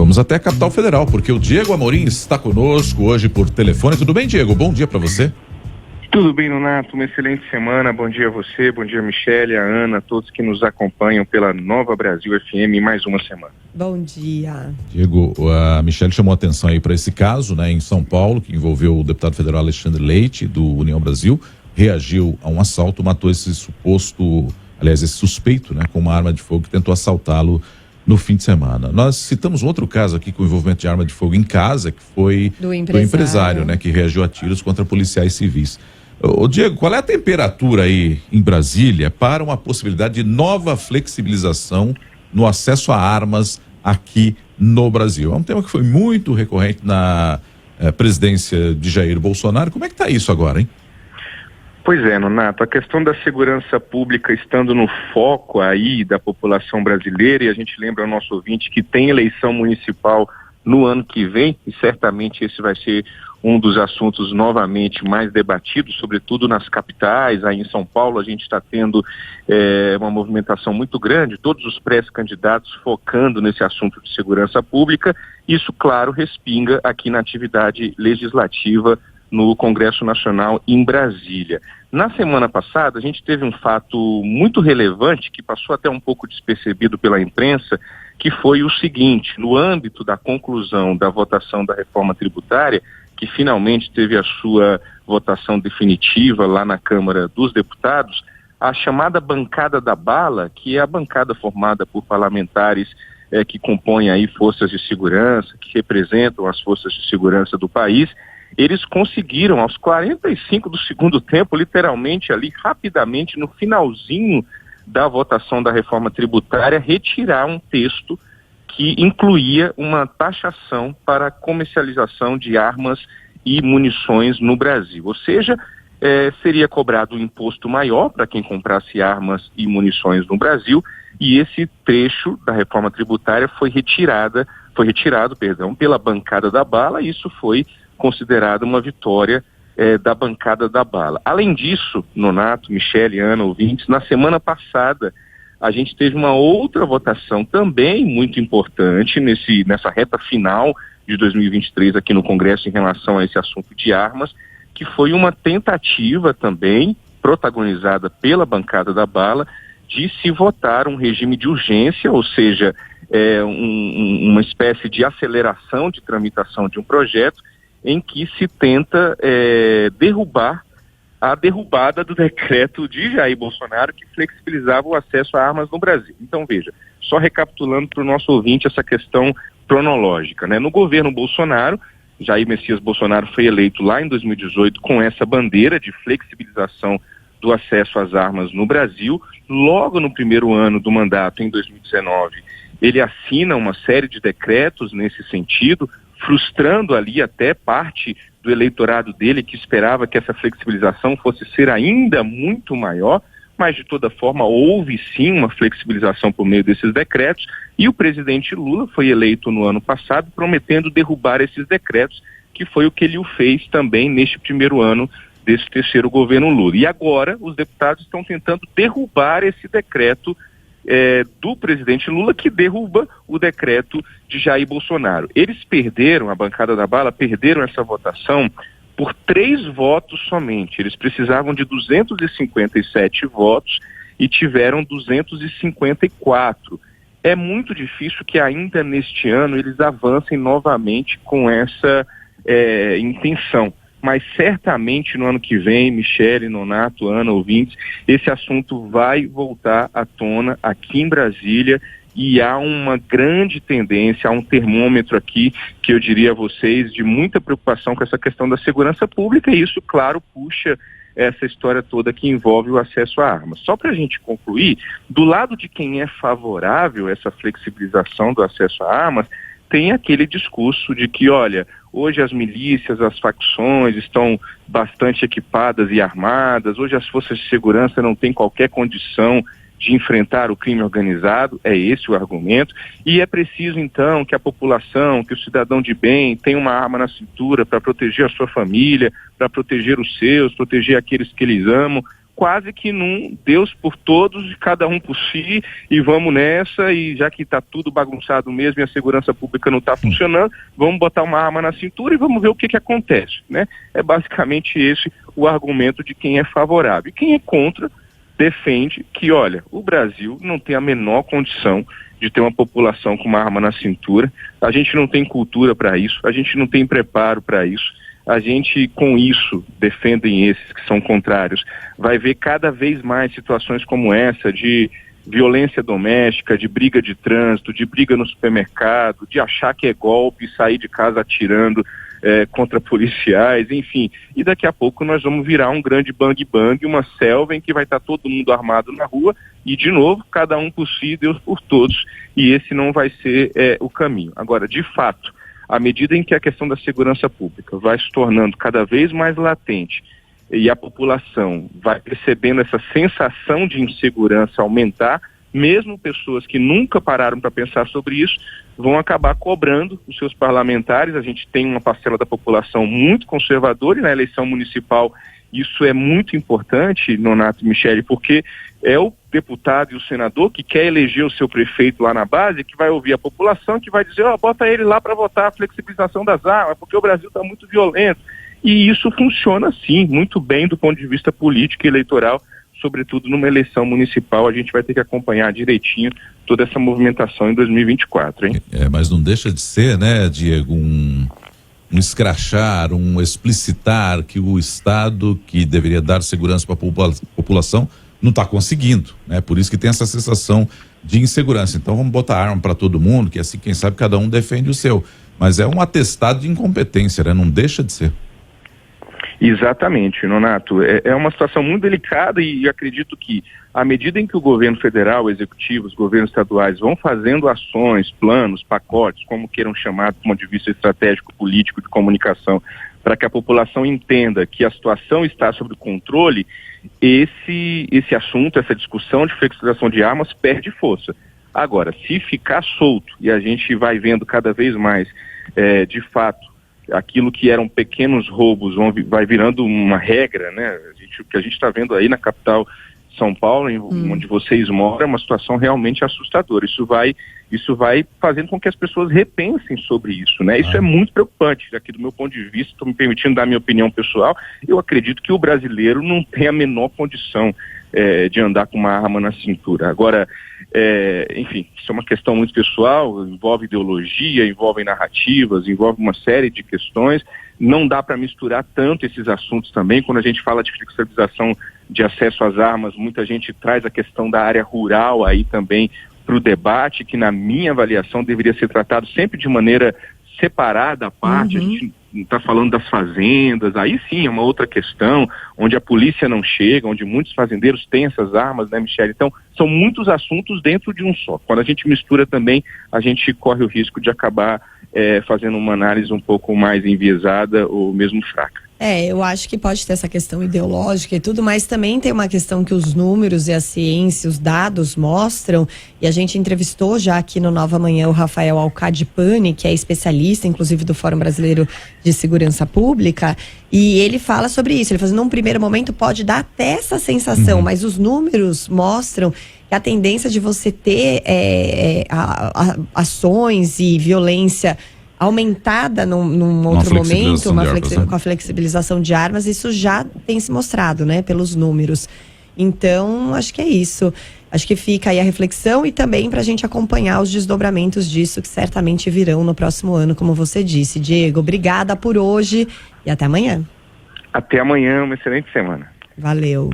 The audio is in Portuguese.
Vamos até a capital federal, porque o Diego Amorim está conosco hoje por telefone. Tudo bem, Diego? Bom dia para você. Tudo bem, Nonato, uma excelente semana. Bom dia a você, bom dia a Michele, a Ana, a todos que nos acompanham pela Nova Brasil FM mais uma semana. Bom dia. Diego, a Michele chamou atenção aí para esse caso, né, em São Paulo, que envolveu o deputado federal Alexandre Leite, do União Brasil, reagiu a um assalto, matou esse suspeito, né, com uma arma de fogo que tentou assaltá-lo no fim de semana. Nós citamos outro caso aqui com envolvimento de arma de fogo em casa, que foi do empresário, né, que reagiu a tiros contra policiais civis. Ô Diego, qual é a temperatura aí em Brasília para uma possibilidade de nova flexibilização no acesso a armas aqui no Brasil? É um tema que foi muito recorrente na presidência de Jair Bolsonaro. Como é que está isso agora, hein? Pois é, Nonato, a questão da segurança pública estando no foco aí da população brasileira, e a gente lembra ao nosso ouvinte que tem eleição municipal no ano que vem, e certamente esse vai ser um dos assuntos novamente mais debatidos, sobretudo nas capitais. Aí em São Paulo a gente está tendo uma movimentação muito grande, todos os pré-candidatos focando nesse assunto de segurança pública. Isso, claro, respinga aqui na atividade legislativa no Congresso Nacional em Brasília. Na semana passada, a gente teve um fato muito relevante, que passou até um pouco despercebido pela imprensa, que foi o seguinte: no âmbito da conclusão da votação da reforma tributária, que finalmente teve a sua votação definitiva lá na Câmara dos Deputados, a chamada bancada da bala, que é a bancada formada por parlamentares que compõem aí forças de segurança, que representam as forças de segurança do país, eles conseguiram, aos 45 do segundo tempo, literalmente ali, rapidamente, no finalzinho da votação da reforma tributária, retirar um texto que incluía uma taxação para a comercialização de armas e munições no Brasil. Ou seja, seria cobrado um imposto maior para quem comprasse armas e munições no Brasil, e esse trecho da reforma tributária foi retirado pela bancada da bala, e isso foi considerado uma vitória da bancada da bala. Além disso, Nonato, Michele, Ana, ouvintes, na semana passada a gente teve uma outra votação também muito importante nessa reta final de 2023 aqui no Congresso em relação a esse assunto de armas, que foi uma tentativa também, protagonizada pela bancada da bala, de se votar um regime de urgência, ou seja, uma espécie de aceleração de tramitação de um projeto em que se tenta derrubar a derrubada do decreto de Jair Bolsonaro que flexibilizava o acesso a armas no Brasil. Então, veja, só recapitulando para o nosso ouvinte essa questão cronológica, né? No governo Bolsonaro, Jair Messias Bolsonaro foi eleito lá em 2018 com essa bandeira de flexibilização do acesso às armas no Brasil. Logo no primeiro ano do mandato, em 2019, ele assina uma série de decretos nesse sentido, frustrando ali até parte do eleitorado dele, que esperava que essa flexibilização fosse ser ainda muito maior, mas de toda forma houve sim uma flexibilização por meio desses decretos, e o presidente Lula foi eleito no ano passado prometendo derrubar esses decretos, que foi o que ele fez também neste primeiro ano desse terceiro governo Lula. E agora os deputados estão tentando derrubar esse decreto do presidente Lula, que derruba o decreto de Jair Bolsonaro. Eles perderam, a bancada da bala, perderam essa votação por 3 votos somente. Eles precisavam de 257 votos e tiveram 254. É muito difícil que ainda neste ano eles avancem novamente com essa intenção. Mas certamente no ano que vem, Michele, Nonato, Ana, ouvintes, esse assunto vai voltar à tona aqui em Brasília, e há uma grande tendência, há um termômetro aqui que eu diria a vocês de muita preocupação com essa questão da segurança pública, e isso, claro, puxa essa história toda que envolve o acesso a armas. Só para a gente concluir, do lado de quem é favorável a essa flexibilização do acesso a armas, tem aquele discurso de que, olha, hoje as milícias, as facções estão bastante equipadas e armadas, hoje as forças de segurança não têm qualquer condição de enfrentar o crime organizado, é esse o argumento, e é preciso então que a população, que o cidadão de bem tenha uma arma na cintura para proteger a sua família, para proteger os seus, proteger aqueles que eles amam, quase que num Deus por todos, cada um por si, e vamos nessa, e já que está tudo bagunçado mesmo e a segurança pública não está funcionando, vamos botar uma arma na cintura e vamos ver o que acontece, né? É basicamente esse o argumento de quem é favorável. E quem é contra defende que, olha, o Brasil não tem a menor condição de ter uma população com uma arma na cintura, a gente não tem cultura para isso, a gente não tem preparo para isso, a gente com isso, defendem esses que são contrários, vai ver cada vez mais situações como essa de violência doméstica, de briga de trânsito, de briga no supermercado, de achar que é golpe e sair de casa atirando contra policiais, enfim. E daqui a pouco nós vamos virar um grande bang-bang, uma selva em que vai estar todo mundo armado na rua e, de novo, cada um por si, Deus por todos. E esse não vai ser o caminho. Agora, de fato, à medida em que a questão da segurança pública vai se tornando cada vez mais latente e a população vai percebendo essa sensação de insegurança aumentar, mesmo pessoas que nunca pararam para pensar sobre isso, vão acabar cobrando os seus parlamentares. A gente tem uma parcela da população muito conservadora e na eleição municipal isso é muito importante, Nonato e Michele, porque é o deputado e o senador que quer eleger o seu prefeito lá na base, que vai ouvir a população, que vai dizer, bota ele lá para votar a flexibilização das armas, porque o Brasil está muito violento. E isso funciona sim, muito bem do ponto de vista político e eleitoral, sobretudo numa eleição municipal. A gente vai ter que acompanhar direitinho toda essa movimentação em 2024, hein? Mas não deixa de ser, né, Diego, um escrachar, um explicitar que o Estado, que deveria dar segurança para a população, não está conseguindo, né? Por isso que tem essa sensação de insegurança. Então vamos botar arma para todo mundo, que assim, quem sabe, cada um defende o seu. Mas é um atestado de incompetência, né? Não deixa de ser. Exatamente, Nonato. É uma situação muito delicada e acredito que, à medida em que o governo federal, o executivo, os governos estaduais vão fazendo ações, planos, pacotes, como queiram chamar, do ponto de vista estratégico, político, de comunicação, para que a população entenda que a situação está sob controle, esse assunto, essa discussão de flexibilização de armas perde força. Agora, se ficar solto e a gente vai vendo cada vez mais, de fato, aquilo que eram pequenos roubos vai virando uma regra, né? O que a gente está vendo aí na capital São Paulo, onde vocês moram, é uma situação realmente assustadora. Isso vai fazendo com que as pessoas repensem sobre isso, né? Isso é muito preocupante. Aqui do meu ponto de vista, estou me permitindo dar minha opinião pessoal, eu acredito que o brasileiro não tem a menor condição de andar com uma arma na cintura. Agora, enfim, isso é uma questão muito pessoal, envolve ideologia, envolve narrativas, envolve uma série de questões. Não dá para misturar tanto esses assuntos também. Quando a gente fala de flexibilização de acesso às armas, muita gente traz a questão da área rural aí também para o debate, que na minha avaliação deveria ser tratado sempre de maneira separada à parte. A gente não está falando das fazendas, aí sim é uma outra questão, onde a polícia não chega, onde muitos fazendeiros têm essas armas, né, Michele? Então, são muitos assuntos dentro de um só. Quando a gente mistura também, a gente corre o risco de acabar fazendo uma análise um pouco mais enviesada ou mesmo fraca. Eu acho que pode ter essa questão ideológica e tudo, mas também tem uma questão que os números e a ciência, os dados mostram, e a gente entrevistou já aqui no Nova Manhã o Rafael Alcadipani, que é especialista, inclusive, do Fórum Brasileiro de Segurança Pública, e ele fala sobre isso. Ele fala, num primeiro momento pode dar até essa sensação, mas os números mostram que a tendência de você ter ações e violência aumentada num outro momento, com a flexibilização de armas, isso já tem se mostrado, né, pelos números. Então, acho que é isso. Acho que fica aí a reflexão e também para a gente acompanhar os desdobramentos disso, que certamente virão no próximo ano, como você disse. Diego, obrigada por hoje e até amanhã. Até amanhã, uma excelente semana. Valeu.